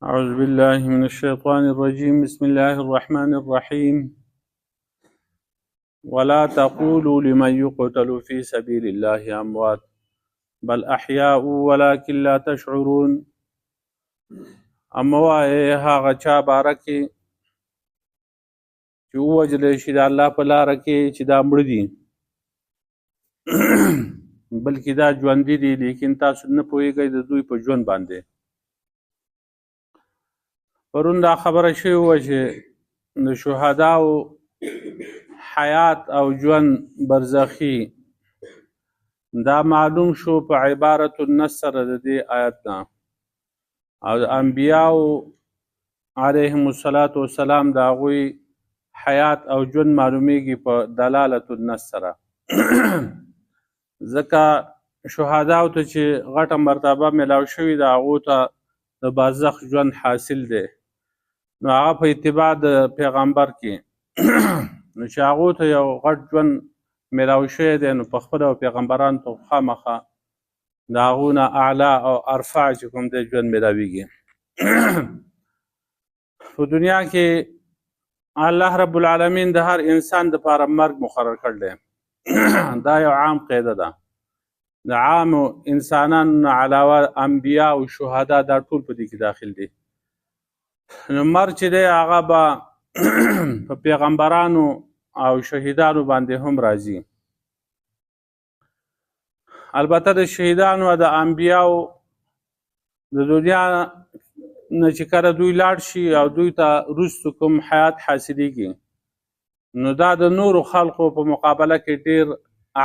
أعوذ بالله من الشيطان الرجيم بسم الله الرحمن الرحيم ولا تقولوا لمن يقتل في سبيل الله أموات بل أحياء ولكن لا تشعرون اما وایي هغه چا باره کې چې ووژلی شي د الله په لاره کې چې دا مړه دي بلکې دا ژوندي دي لیکن تاسو نه پوهېږئ د دوی په ژوند باندې. پرون دا خبره شوې وه چې د شهداو حیات او ژوند برزخي دا معلوم شو په عبارت النص سره د دې آیت نه، او د انبیاو علیهم السلام د هغوی حیات او ژوند معلومیږي په دلالت النص سره. ځکه شهداو ته چې غټه مرتبه میلاو شوې ده هغو ته د برزخ ژوند حاصل دی، نو هغه په اتباع د پیغمبر کې نو چې هغو ته یو غټ ژوند میلاو شوی دی نو په خپله پیغمبرانو ته خامخا د هغو نه اعلی او ارفع چې کوم دی ژوند میلاویږي. په دنیا کې الله رب العالمین د هر انسان دپاره مرګ مقرر کړی دی. دا یو عام قاعده ده، د عامو انسانانو نه علاوه انبیا او شهدا دا ټول په دې کې داخل دي. نو مرګ چې دی هغه به په پیغمبرانو او شهیدانو باندې هم راځي. البته د شهیدانو او د انبیاو د دنیا نه چې کله دوی لاړ شي او دوی ته وروستو کوم حیات حاصلیږي نو دا د نورو خلقو په مقابله کې ډیر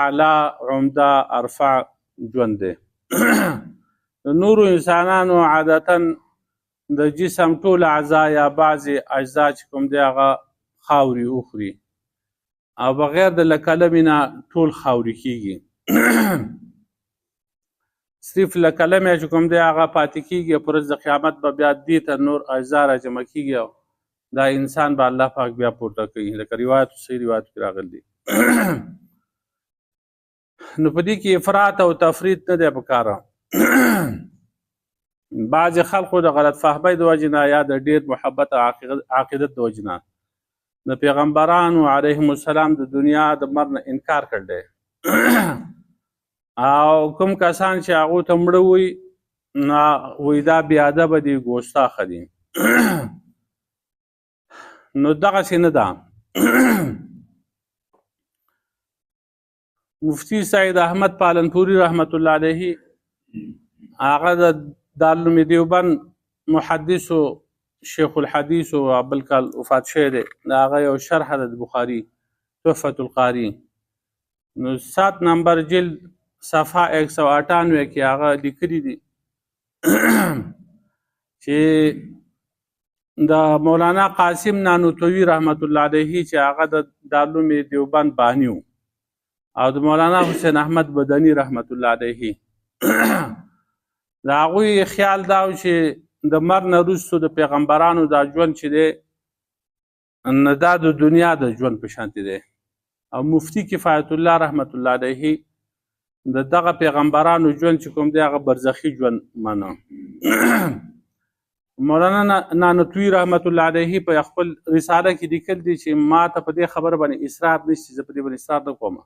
اعلی عمده ارفع ژوند دی. د نورو انسانانو عادتا د جسم ټول اعضا یا بعضې اجزا چې کوم دی هغه خاوري وخوري او بغیر د لکلمې نه ټول خاوري کیږي. صرف لکلمې چې کوم دی هغه پاتې کیږي، پر ورځ د قیامت به بیا دې ته نور اجزا راجمع کیږي او دا انسان به الله پاک بیا پورته کوي، لکه روایت صحیح روایت کې راغلی دی. نو په دې کې افراط او تفریط نه دی پکاره. بعضې خلکو د غلط فهمۍ د وجې نه یا د ډېر محبت او عقیدت د وجې نه د پیغمبرانو علیهم السلام د دنیا د مرګ نه انکار کړی او کوم کسان چې هغو ته مړه وي نو وایي دا بې ادبه دي، ګوستاخه دي. نو دغسې نه ده. مفتی سعید احمد پالنپوري رحمت الله علیه هغه د دارالعلوم دیوبند محدث و شیخ الحدیث و بلکل وفات شوی دی، د هغه یو شرح ده د بخاري تحفة القاري، نو 7 نمبر جلد صفحه 198 کې هغه لیکلي دي چې د مولانا قاسم نانوتوي رحمت الله علیه چې هغه د دارالعلوم دیوبند بانی و او د مولانا حسین احمد بدني رحمت الله علیه د هغوی خیال دا و چې د مرګ نه وروستو د پیغمبرانو دا ژوند چې دی نه دا د دنیا د ژوند په شانتې دی. او مفتی کفایت الله رحمت الله علیه د دغه پیغمبرانو ژوند چې کوم دی هغه برزخي ژوند منه. مولانا نانوتوي رحمت الله علیه په خپل رساله کې لیکل دي چې ما ته په دې خبره باندې اصرار نشته، زه په دې باندې اصرار نه کوم،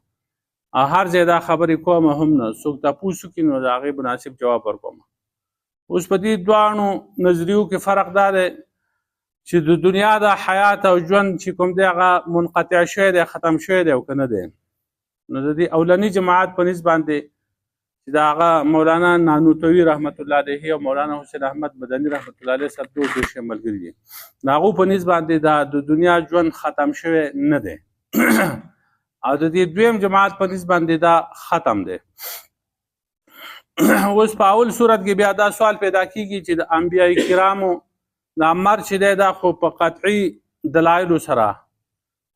هر ځای دا خبرې کوم هم نه، څوک تپوس وکړي نو د هغې مناسب جواب ورکوم. اوس په دې دواړو نظریو کې فرق دا دی چې د دنیا د حیات او ژوند چې کوم دی هغه منقطع شوی دی، ختم شوی دی او که نه دی. نو د دې اولني جماعت په نسبت باندې چې د هغه مولانا نانوتوي رحمت الله علیه او مولانا حسین احمد مدني رحمت الله علیه سره دوه شی ملګري دي، د هغو په نسبت باندې د دنیا ژوند ختم شوی نه دی او د دې دویم جماعت په نسبت باندې دا ختم دی. اوس په اول صورت کې بیا دا سوال پیدا کیږي چې د انبیای کرامو دا مرګ چې دی دا خو په قطعي دلایلو سره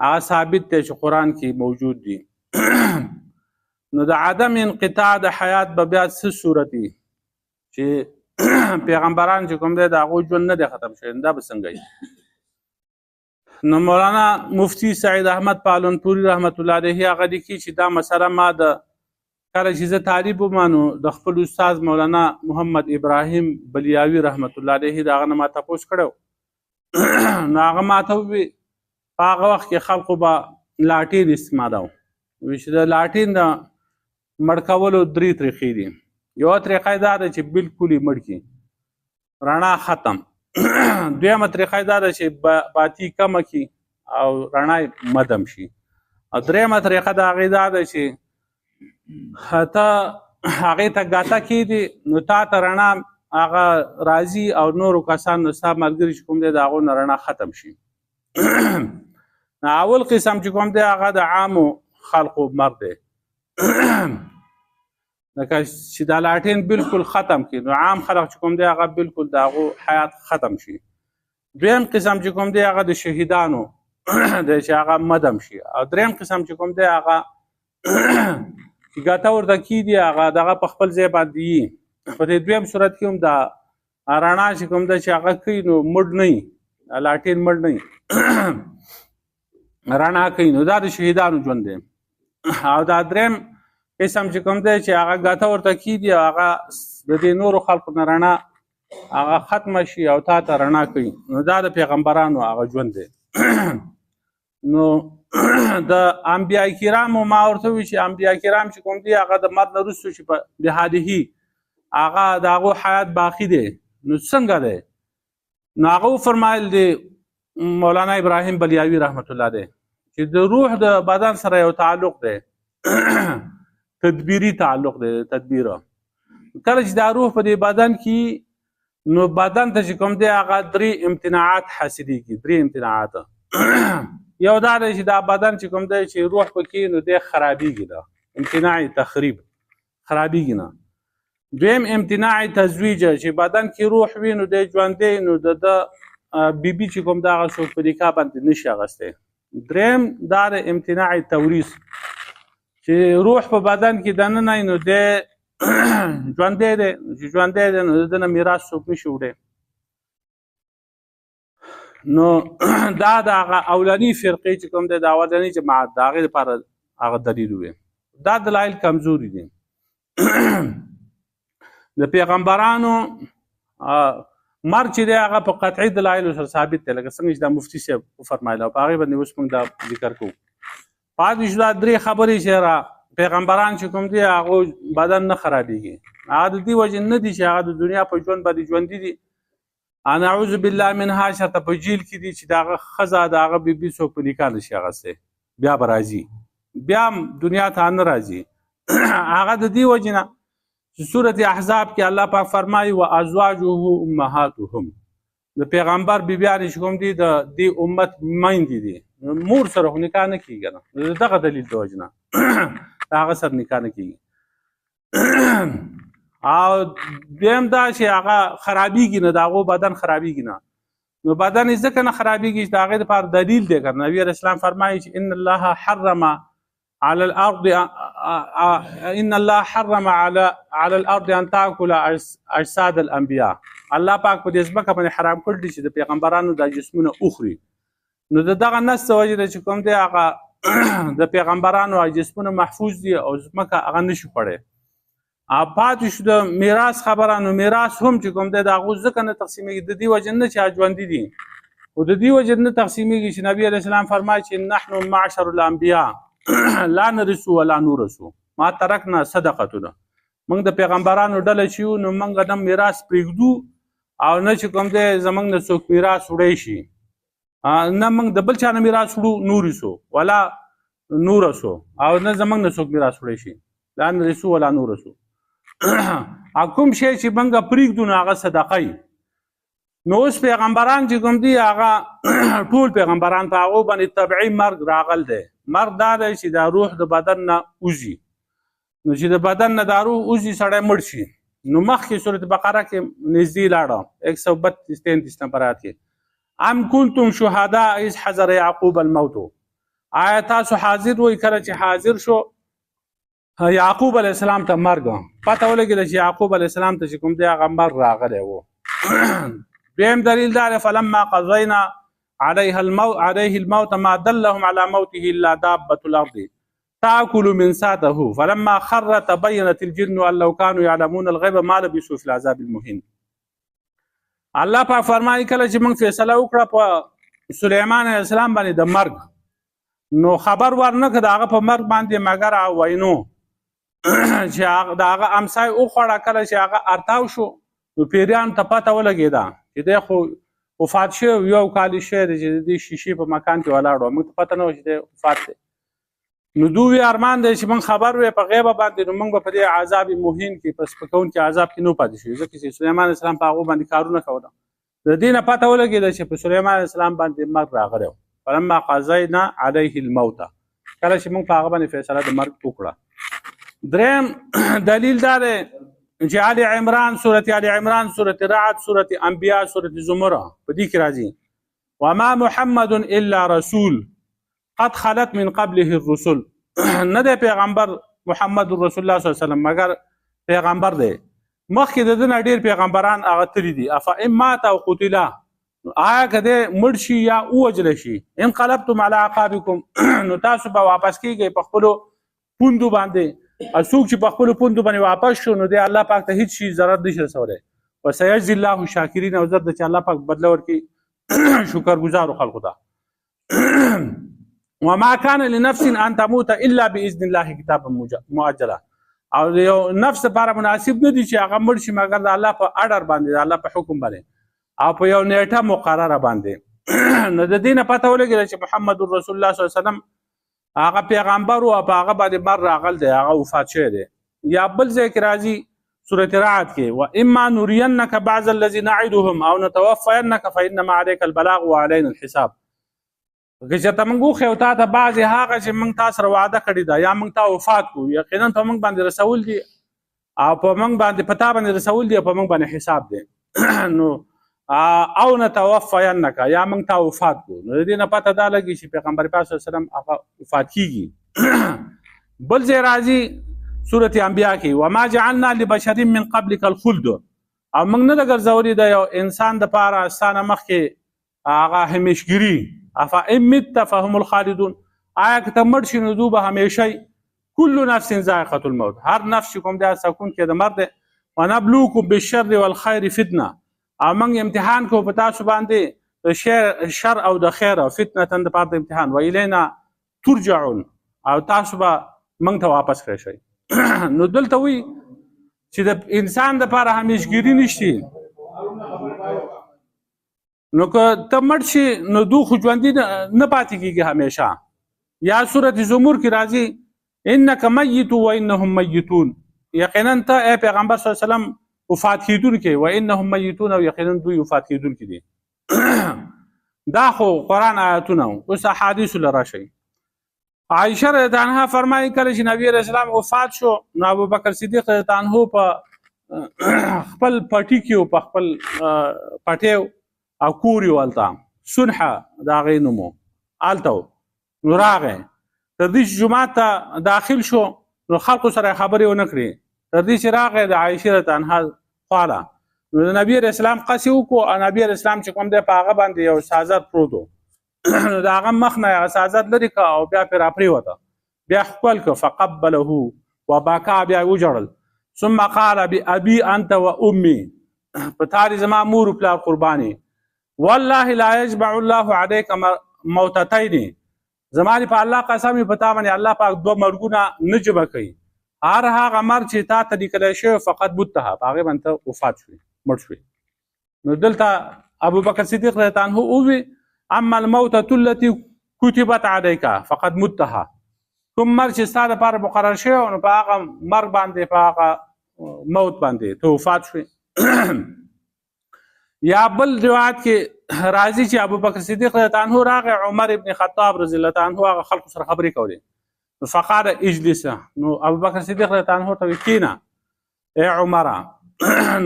هغه ثابت دی چې قرآن کې موجود دي. نو د عدم انقطاع د حیات به بیا څه صورت وي چې پیغمبران چې کوم دی د هغو ژوند نه دی ختم شوی، دا به څنګه وي؟ نو مولانا مفتی سعید احمد پالنپوري رحمت الله علیه هغه لیکي چې دا مسله ما د کله چې زه طالب ومانو د خپل استاد مولانا محمد ابراهیم بلیاوي رحمت الله علیه د هغه نه ما تپوس کړو نو هغه ماته ووی په هغه وخت کې خلکو به لاټین استعمالو وایي چې د لاټین د مړ کولو 3 طریقې دي. یوه طریقه یې دا ده چې بالکل یې مړ کړي رڼا ختم. دویمه طریقه یې دا ده چې باتي کمه کړي او رڼا یې مدم شي. او درېیمه طریقه د هغې دا ده چې ته هغې ته ګاته کېدي نو تا ته رڼا هغه راځي او نورو کسانو ستا ملګري چې کوم دی د هغو نه رڼا ختم شي. اول قسم چې کوم دی هغه د عامو خلقو مرګ دی لکه چې دا لاټین بالکل ختم کړي نو عام خلق چې کوم دی هغه بالکل د هغو حیات ختم شي. دویم قسم چې کوم دی هغه د شهیدانو دی چې هغه مدم شي. او دریم قسم چې کوم دی هغه چې ګاته ورته کېدي هغه دغه په خپل ځای باندې وي. په دې دویم صورت کې هم دا رڼا چې کوم دی چې هغه کوي نو مړ نه وي لاټین مړ نه وي رڼا کوي نو دا د شهیدانو ژوند دی. او دا دریم قسم چې کوم دی چې هغه ګاته ورته کېدي هغه د دې نورو خلکو نه رڼا هغه ختمه شي او تا ته رڼا کوي نو دا د پیغمبرانو هغه ژوند دی. نو د انبیاء کرامو ما ورته وی چې انبیاء کرام چې کوم دي هغه د مرګ نه وروسته چې په بهادهي هغه د هغو حیات باقي دی نو څنګه دی نو هغه وفرمایل دی مولانا ابراهیم بلیاوي رحمت الله دی چې د روح د بدن سره یو تعلق دی تدبیری تعلق دی. تدبیر کله چې دا روح په دې بدن کې نو بدن ته چې کوم دی هغه 3 امتناعات حاصلېږي. 3 امتناعات یو دا دی چې دا بدن چې کوم دی چې روح پکې نو دی خرابېږي ده امتناع تخریب خرابېږي نه. دویم امتناع تزویج چې بدن کې روح وي نو دی ژوندی نو د بیبي چې کوم دغه څوک په نکاح باندې نشي اخیستی. دریم دا د امتناع توریث چې روح په بدن کې دننه نو دی ژوندی دی چې ژوندی دی نو د نه میراث څوک نشي وړی. نو دا د هغه اولني فرقې چې کوم دی د اولني جماعت د هغې لپاره هغه دلیل وي. دا دلایل کمزوري دي. د پیغمبرانو مرګ چې دی هغه په قطعي دلایلو سره ثابت دی لکه څنګه چې دا مفتي صاحب وفرمایله او په هغې باندې اوس موږ دا ذکر کوو. پاتې شو دا 3 خبرې چې پیغمبران چې کوم دی هغو بدن نه خرابېږي. هغه د دې وجې نه دي چې هغه د دنیا په ژوند باندې ژوندي دي. انا اعوذ بالله منها شرطه په جیل کې دي چې دغه ښځه د هغه بیبي څوک په نکاح نشي اخیستی بیا به راځي بیا هم دنیا ته نه راځي. هغه د دې وجې نه چې سورت احزاب کې الله پاک فرمایي و ازواجه امهاتهم د پیغمبر بیبیانې چې کوم دي د دې امت میندې دي مور سره خو نکاح نه کېږي نه دغه دلیل د وجې نه د هغه سره نکاح نه کېږي. او دویم دا چې هغه خرابېږي نه د هغو بدن خرابېږي نه نو بدن یې ځکه نه خرابېږي چې د هغې دپاره دلیل دی که نبي علیه السلام فرمایي چې ان الله حرم على الارض ان تاكل اجساد الانبیاء. الله پاک په دې ځمکه باندې حرام کړي چې د پیغمبرانو دا جسمونه اخري. نو د دغه نس د وجې نه چې کوم دی هغه د پیغمبرانو جسمونه محفوظ دي او ځمکه هغه نشي خوړی. پاتې شو د میراث خبره نو میراث هم چې کوم دی د هغو ځکه نه تقسیمېږي د دې وجې نه چې ژوندي دي خو د دې وجې نه تقسیمېږي چې نبي علیه السلام فرمایي چې نحن معشر الانبیاء لا نرثو ولا نورثو ما ترکنا صدقتنا. موږ د پیغمبرانو ډله چې یو نو موږ نه میراث پرېږدو او نه چې کوم دی زموږ نه څوک میراث وړی شي نه موږ د بل چا نه میراث وړو نورثو ولا نورثو او نه زموږ نه څوک میراث وړی شي لا نرثو ولا نورثو. کوم شی چې موږ پرېږدو نو هغه صدقه وي. نو اوس پیغمبران چې کوم دي هغه ټول پیغمبران په هغو باندې طبعي مرګ راغل دی. مرګ دا دی چې دا روح د بدن نه وځي نو چې د بدن نه دا روح وځي سړی مړ شي. نو مخکې سورت بقره کې نږدې لاړه 132-33 نمبر آیات کې ام کنتم شهداء اذ حضر یعقوب الموت. آیا تاسو حاضر وئ کله چې حاضر شو یعقوب علیه السلام ته مرګ پته ولګېده چې یعقوب علیه السلام ته چې کوم دی هغه مرګ راغلی و. دویم دلیل دا دی فلما قضینا علیه الموت ما دلهم علی موته الا دابة الارض. تاكل من ساته فلما خر تبينت الجن ان لو كانوا يعلمون الغيب ما لبثوا في العذاب المهين. الله پاک فرمایي کله چې موږ فیصله وکړه په سليمان عليه السلام باندې د مرګ نو خبر ورنکړه د هغه په مرګ باندې مگر وینو چې د هغه امسای وخوړه کله چې هغه ارتاو شو نو پیریان ته پته ولګېده چې دی خو وفات شوی یو کال شوی دی چې د شیشې په مکان کې ولاړ و موږ ته پته نه وه چې دی وفات دی نو دوی ارمان دی چې موږ خبر وې په غیبه باندې نو موږ به په دې عذاب مهین کې په سپکونکي عذاب کې نه پاتې شو ځکه چې سلیمان علیه السلام په هغو باندې کارونه کوله د دې نه پته ولګېده چې په سلیمان علیه السلام باندې مرګ راغلی و فلما قضینا علیه الموت کله چې موږ په هغه باندې فیصله د مرګ وکړه. دریم دلیل دا دی چې آل عمران سورة آل عمران سورة رعد سورة انبیاء سورة زمر په دې کې راځي وما محمد الا رسول قد خلت من قبله الرسل نه دی پیغمبر محمد رسول الله صلی الله علیه وسلم مگر پیغمبر دی مخکې د دې نه ډېر پیغمبران هغه تللي دي افا ان مات او قتل آیا که دی مړ شي یا ووجلی شي انقلبتم علی عقابکم نو تاسو به واپس کیږئ په خپلو پوندو باندې څوک چې په خپلو پوندو باندې واپس شو نو دی الله پاک ته هیڅ شي ضرر نشي رسولی وسيجزي الله الشاکرین او زر د چې الله پاک بدله ورکړي شکرګزارو خلقو ته وما كان لنفس ان تموت الا باذن الله کتابا مؤجلا او یو نفس لپاره مناسب نه دي چې هغه مړ شي مګر د الله په اډر باندې د الله په حکم باندې او په یو نیټه مقرره باندې نو د دې نه پته ولګېده چې محمد رسول الله صلی الله علیه وسلم هغه پیغمبر او په هغه باندې مر راغل دی هغه وفات شوی دی. یا بل ځای کې راځي سورة رعد کې واما نرينك بعض الذي نعدهم او نتوفينك فانما عليك البلاغ وعلينا الحساب که چې موږ وښیو تا ته بعضې هغه چې موږ تا سره وعده کړې ده یا موږ تا وفات کړو یقینا په موږ باندې رسول دي او په موږ باندې په تا باندې رسول دي او په موږ باندې حساب دی نو او نتوفینک یا موږ تا وفات کړو نو د دې نه پته دا لګي چې پیغمبر پاک صلی الله علیه وسلم هغه وفات کیږي. بل ځای راځي سورة انبیاء کې وما جعلنا لبشر من قبلك الخلد او موږ نه ده ګرځولي د یو انسان دپاره ستا نه مخکې هغه همیشګري افا ان مت فهم الخالدون آیا که ته مړ شي نو دوی به همیشه کل نفس ذائقة الموت هر نفس چې کوم دی سکون کې د مرګ دی ونبلوکم بالشر والخیر فتنه او موږ امتحان کوو په تاسو باندې د شر او د خیر او فتنه دپاره د امتحان و الینا ترجعون او تاسو به موږ ته واپس کړی شئ نو دلته وایي چې د انسان دپاره همیشګري نشته نو که ته مړ شي نو دو خو ژوندي نه پاتې کېږي همیشه. یا سورة زمر کې راځي انک میت و انهم میتون یقینا ته ای پیغمبر صلی الله علیه وسلم وفات کېدونکی و انهم میتون او یقینا دوی وفات کېدونکي دي دا خو قرآن آیاتونه اوس احادیثو له راشئ. عایشه رضی الله عنها فرمایي کله چې نبی علیه السلام وفات شو نو ابوبکر صدیق رضی الله عنه په خپل پټي کې په خپل پټیو او کور یې هلته سنحه د هغې نوم و هلته نو راغی تر دې چې جومات ته داخل شو نو خلقو سره خبرې ونه کړې تر دې چې راغی د عایشې رضی الله عنها خواله نو د نبي علیه السلام قصې وکړو او نبي علیه السلام چې کوم دی په هغه باندې یو سازت پروت و نو د هغه مخ نه هغه سازت لرې کړه او بیا پرې راپرېوته بیا ښکل کړه فقبله وبکا بیا یې وژړل ثم قال بأبي انت وامي په تا دې زما مور و پلار قرباني والله لا يجمع الله عليك موتتين زما دې په الله قسم په تا باندې الله پاک دوه مرګونه نه جمع کوي هر هغه مرګ چې تا ته لیکلی شوی فقط بوتها په هغې باندې ته وفات شوې مړ شوې. نو دلته ابوبکر صدیق رضی الله عنه ووي اما الموتة التي كتبت عليك فقد متها کوم مرګ چې ستا دپاره مقرر شوی نو په هغه مرګ باندې په هغه موت باندې ته وفات شوې. یا بل روایت کې راځي چې ابوبکر صدیق رضی الله عنه راغی عمر ابن خطاب رضی الله عنه هغه خلکو سره خبرې کولې فقال اجلس نو ابوبکر صدیق رضی الله عنه ته کېنه ای عمره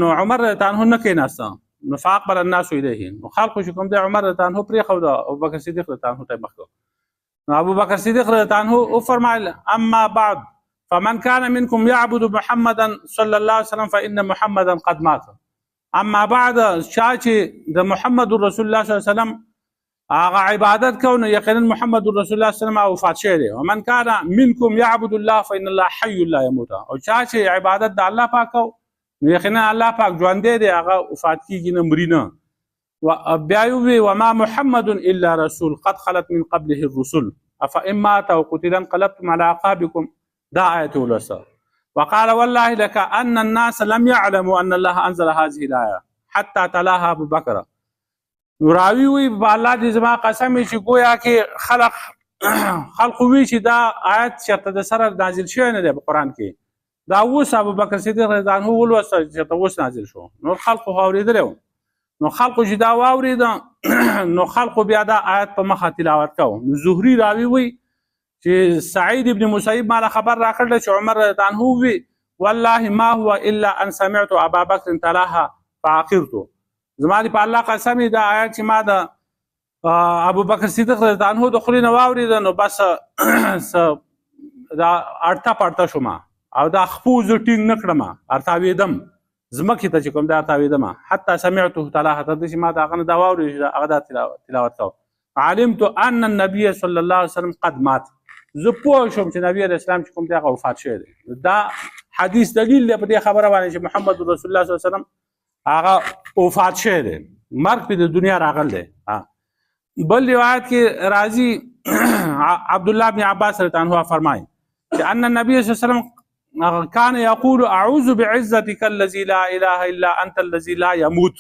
نو عمر رضی الله عنه نه کېناسته نو فاقبل الناس الیه نو خلکو چې کوم دی عمر رضی الله عنه پرېښوده ابوبکر صدیق رضی الله عنه ته مخ کړ نو ابوبکر صدیق رضی الله عنه وفرمایل اما بعد فمن كان منكم يعبد محمدا صلى الله عليه وسلم فإن محمدا قد مات اما بعد شاه چې د محمد رسول الله صلی الله علیه وسلم هغه عبادت کو نو یقینا محمد رسول الله صلی الله علیه وسلم وفات شوی دی. ومن کان منکم یعبد الله فإن الله حی لا يموت. او چا چې عبادت د الله پاک کو نو یقینا الله پاک ژوند دی، هغه وفات کیږي نه مري نه. و بیا وی وما محمد الا رسول قد خلت من قبله الرسل افإن مات او قتل انقلبتم على اعقابكم. دا آیت ولسه. وقال والله لك ان الناس لم يعلموا ان الله انزل هذه الايه حتى تلاها ابو بکر. راوی وی په الله دې زما قسم چې گویا کې خلق وی چې دا آیت شرط د سره نازل شوی نه دی په قران کې. دا اوس ابو بکر صدیق رضی الله عنه ولوسته چې اوس نازل شو. نو خلق اوریدل، نو خلق چې دا واورید نو خلق بیا دا آیت په مخه تلاوت کوو. نو زهری راوی وی چې سعید ابن مسیب مال خبر راکړل چې عمر رضی الله عنه وی والله ما هو الا ان سمعت ابا بکر تلاها فعقرت. زما دې په الله قسم دا آیت چې ما د ابو بکر صدیق رضی الله عنه د خلینو واورید نو بس دا ارتا پړتا شوم او دا خپوز ټینګ نکړم ارتاویدم زمکه ته چې کوم دا ارتاویدم حتی سمعته تلاها تر دې چې ما دا غنه دا واورید هغه دا تلاوت کو. علمت ان النبي صلی الله علیه وسلم قد مات. زه پوه شوم چې نبی علیہ السلام چې کوم دی هغه وفات شوی دی. دا حدیث دلیل دی په دې خبره باندې چې محمد رسول الله صلی الله علیه وسلم هغه وفات شوی دی، مرګ په دنیا راغل دی. بل روایت کې راځي عبد الله بن عباس رضی الله عنه فرمایي چې ان النبي صلی الله علیه وسلم كان يقول اعوذ بعزتك الذي لا اله الا انت الذي لا يموت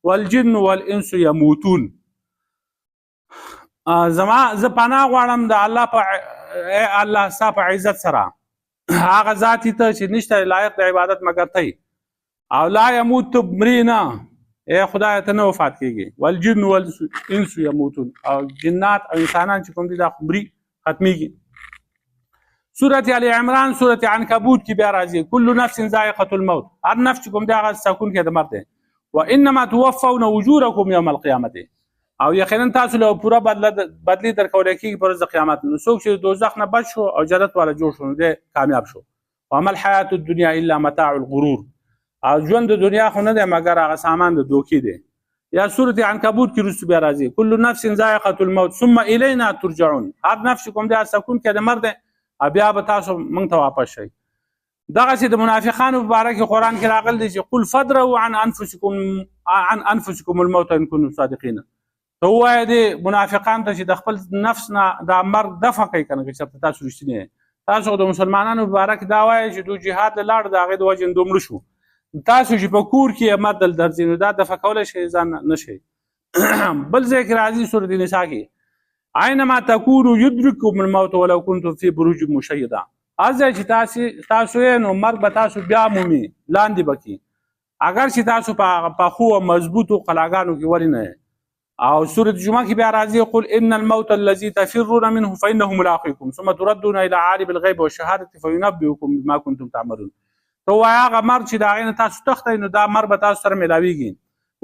والجن والانس يموتون. زما ز پناه غواړم د الله په الله ستا په عزت سره هغه ذات ته چې نشته لایق د عبادت مگر ته او لا يموت مرینا اے خدای ته نه وفات کیږي. والجن والانس يموتون. او جنات او انسانان چې کوم دي دا مري ختميږي. سورة ال عمران سورة عنکبوت کې بیا راځي كل نفس ذائقة الموت. هر نفس چې کوم دی هغه سکون کې د مرګ دی. وانما توفون اجوركم يوم القيامه. او یقینا تاسو له پورا بدلی درکول کېږي پر ورځ د قیامت. نو څوک چې دوزخ نه بچ شو او جنت والا جوړ شو نو دی کامیاب شو. وما الحیات الدنیا الا متاع الغرور. او ژوند د دنیا خو نه دی مګر هغه سامان د دوکې دی. یا سورة عنکبوت کې رسو بیا راځي كل نفس ذائقة الموت ثم الینا ترجعون. هر نفس کوم دی سکون کې د مرګ دی بیا به تاسو موږ ته واپس شئ. دغه چې د منافقانو په باره کې قرآن کې راغلی دی چې قل فدروا عن انفسکم الموت ان کنتم صادقین. ته ووایه دې منافقانو ته چې د خپل نفس نه دا مرګ دفع کوي که نه که چېرته تاسو رښتینی تاسو د مسلمانانو په باره کې دا وایه چې دوی جهاد له لاړ د هغې د وجې دوی مړه شو. تاسو چې په کور کې مدل درځئ نو دا دفع کولی شئ ځان نه شئ. بل ځای کې راځي سورة نساء کې اینما تکونوا یدرککم الموت ولو کنتم فی بروج مشیده. هر ځای چې تاسو یې نو مرګ به تاسو بیا مومي لاندې به کړي اگر چې تاسو په پخو او مضبوطو قلاګانو کې ولې نه. او سورة جمعه کې بیا راځي قل ان الموت الذي تفرون منه فانه ملاقيكم ثم تردون الى عالم الغيب والشهاده فينبئكم بما كنتم تعملون. تو وایا هغه مرګ چې د هغې نه تاسو تښتئ نو دا مرګ به تاسو سره میلاویږي،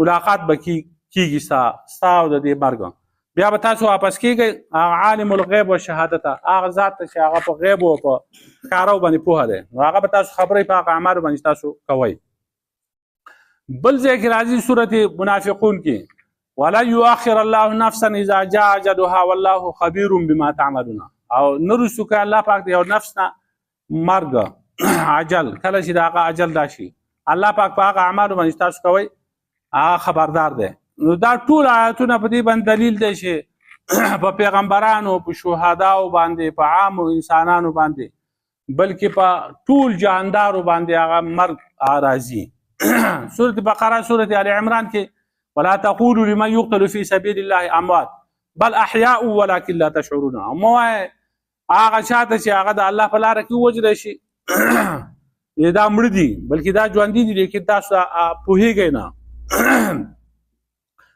ملاقات به کیږي ستا او د دې مرګ. بیا به تاسو واپس کیږئ هغه عالم الغیب و شهادت هغه ذات ته چې هغه په غیب او په ښکاره باندې پوهه دی نو هغه به تاسو خبرې په هغه اعمالو باندې تاسو کوئ. بل ځای کې راځي سورة منافقون کې ولا يؤخر الله نفسا اذا جاء اجلها والله خبير بما تعملون. او نرسو که الله پاک د یو نفس نه مرګ عجل کله چې د هغه عجل راشي الله پاک په هغه اعمالو باندې تاسو کوئ هغه خبردار دی. نو دا ټول آیاتونه په دې باندې دلیل دی چې په پیغمبرانو په شهداو باندې په عامو انسانانو باندې بلکې په ټول جاندارو باندې هغه مرګ راځي. سورة بقره سورة ال عمران کې ولا تقولوا لمن يقتل في سبيل الله اموات بل احياء ولكن لا تشعرون. مو هغه چاته چې هغه د الله په لاره کې وجل شي دا مړ دي بلکې دا ژوند دي لیکن تاسو پوهیږئ نه.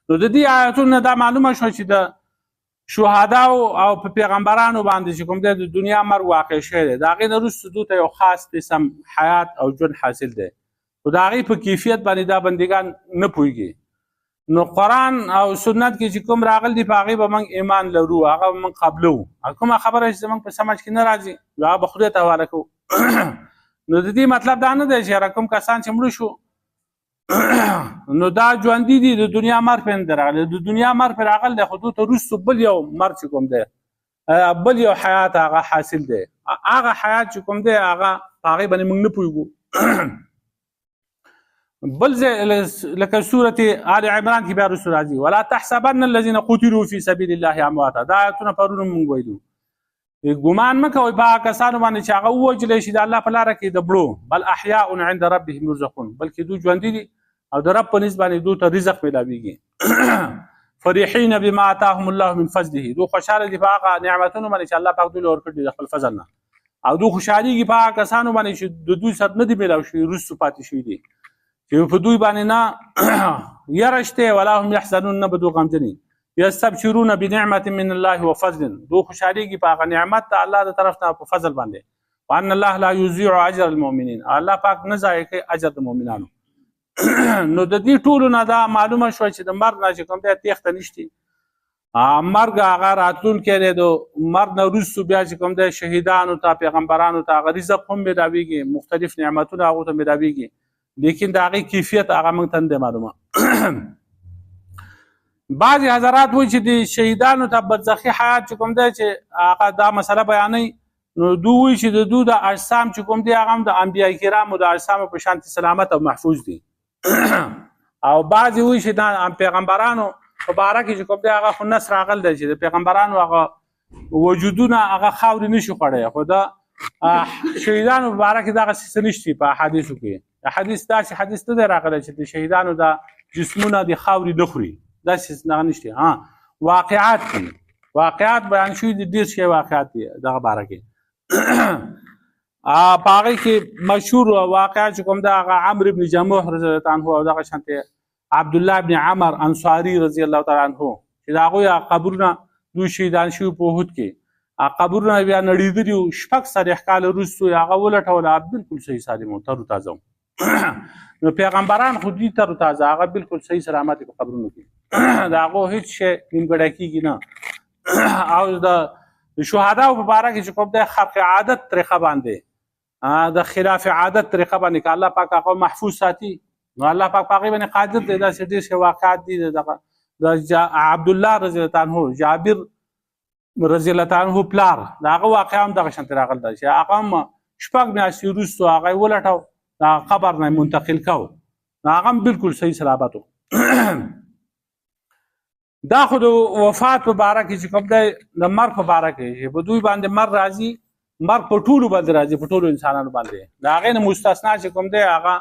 نو د دې آیاتونو دا معلومه شو چې د شهداو او په پیغمبرانو باندې چې کوم د دنیا مرګ واقع شوی دی د هغې نه وروسته دوی ته یو خاص قسم حیات او ژوند حاصل دی خو د هغې په کیفیت باندې دا بندګان نه پوهېږي. نو قرآن او سنت کې چې کوم راغل دي په هغې به موږ ایمان لرو هغه به موږ قبلو. کومه خبره چې زموږ په سمج کې نه راځي نو هغه به خدای ته حواله کوو. نو د دې مطلب دا نه دی چې کوم کسان چې مړه شو نو دا ژوندي دي د دنیا مرګ پرې نه راغلی د دنیا مرګ پرې راغلی دی خو دوی ته وروستو بل یو مرګ چې کوم دی بل یو حیات هغه حاصل دی هغه حیات چې کوم دی هغه په هغې باندې موږ نه پوهېږو بل ځای لکه سورة آل عمران کې بیا رسو راځي ولا تحسبن الذين قتلوا في سبيل الله امواتا دا آیتونه پرونه موږ ویلو ګمان مه کوئ په هغه کسانو باندې چې هغه ووژلی شي د الله په لاره کې د بړو بل احیاء عند ربهم یرزقون بلکې دوی ژوندي دي او د رب په نسبت باندې دوی ته رزق میلاویږي فرحین بما آتاهم الله من فضله دوی خوشحاله دي په هغه نعمتونو باندې چې الله پاک دوی له ورکړي د خپل فضل نه او دوی خوشحالېږي په هغه کسانو باندې چې د دوی سره نه دي میلاو شوي وروستو پاتې شوي دي چې په دوی باندې نه یره شته ولا هم یحزنون نه به دوی غمجن یستبشرون بنعمة من الله وفضل دوی خوشحالېږي په هغه نعمت د الله د طرف نه په فضل باندې وان الله لا یضيع اجر المؤمنین الله پاک نه ضایع کوي اجر د مؤمنانو نو د دې ټولو نه دا معلومه شوه چې د مرګ نه چې کوم دی تېښته نشته مرګ هغه راتلونکی دی د مرګ نه وروستو بیا چې کوم دی شهیدانو ته پیغمبرانو ته هغه رزق هم میلاویږي مختلف نعمتونه هغو ته میلاویږي لیکن د هغې کیفیت هغه موږ ته نه دی معلومه بعضې حضرات وایي چې د شهیدانو ته برزخي حیات چې کوم دی چې هغه دا مسله بیانوي نو دوی وایي چې د دوی د اجسام چې کوم دی هغه هم د انبیای کرامو د اجسامو په شانتې سلامت او محفوظ دي او بعضې وایي چې د پیغمبرانو په باره کې چې کوم دی هغه خو نس راغلی دی چې د پیغمبرانو هغه وجودونه هغه خاورې نشي خوړی خو د شهیدانو په باره کې دغه څه نشته په احادیثو کې حدیث داسې حدیث نه دی راغلی چې د شهیدانو د جسمونه د خاورې نه خوري داسې دغه نشته واقعات دي واقعات بیان شوي دي ډېر شی واقعات دي دغه باره کې په هغې کې مشهور واقعات چې کوم دی هغه عمرو بن جموح رضی الله عنه او دغه شانتې عبدالله بن عمر انصاري رضی الله تعالی عنه چې د هغوی قبرونه دوی شهیدان شوي په احد کې قبرونه بیا نړېدلي وو 6 کاله وروستو یې هغه ولټول بلکل صحیح سالم و تر و تازه نو پیغمبران خو دوی تر و تازه هغه بلکل صحیح سلامت په قبرونو کې د هغو هېڅ شی نیمګړی کېږي نه او د شهداو په باره کې چې کوم دی خرق عادت طریقه باندې د خلاف عادت طریقه باندې که الله پاک هغه محفوظ ساتي نو الله پاک په هغې باندې قادر دی داسې ډېر شی واقعات دي د عبدالله رضی الله عنه جابر رضی الله عنه پلار د هغه واقعه هم دغه شانتې راغلی ده چې هغه هم 6 میاشتې وروستو هغه یې ولټو د قبر نه منتقل کو هغه هم بلکل صحیح سلامت و دا خو د وفات په باره کې چې کوم دی د مرګ په باره کې چې په دوی باندې مرګ راځي مرګ په ټولو باندې راځي په ټولو انسانانو باندې د هغې نه مستثنا چې کوم دی هغه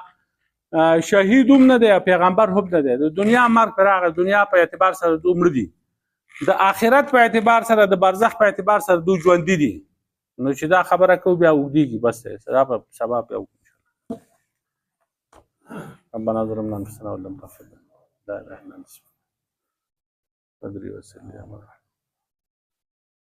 شهید هم نه دی پیغمبر هم نه دی د دنیا مرګ پر هغه دنیا په اعتبار سره دوی مړه دي د آخرت په اعتبار سره د برزخ په اعتبار سره دوی ژوندي دي نو چې دا خبره کوو بیا اوږدېږي بس دا په سبا بیا ربنا ظلمنا انفسنا وان لم تغفر لنا لا اله الا انت ادري وسلم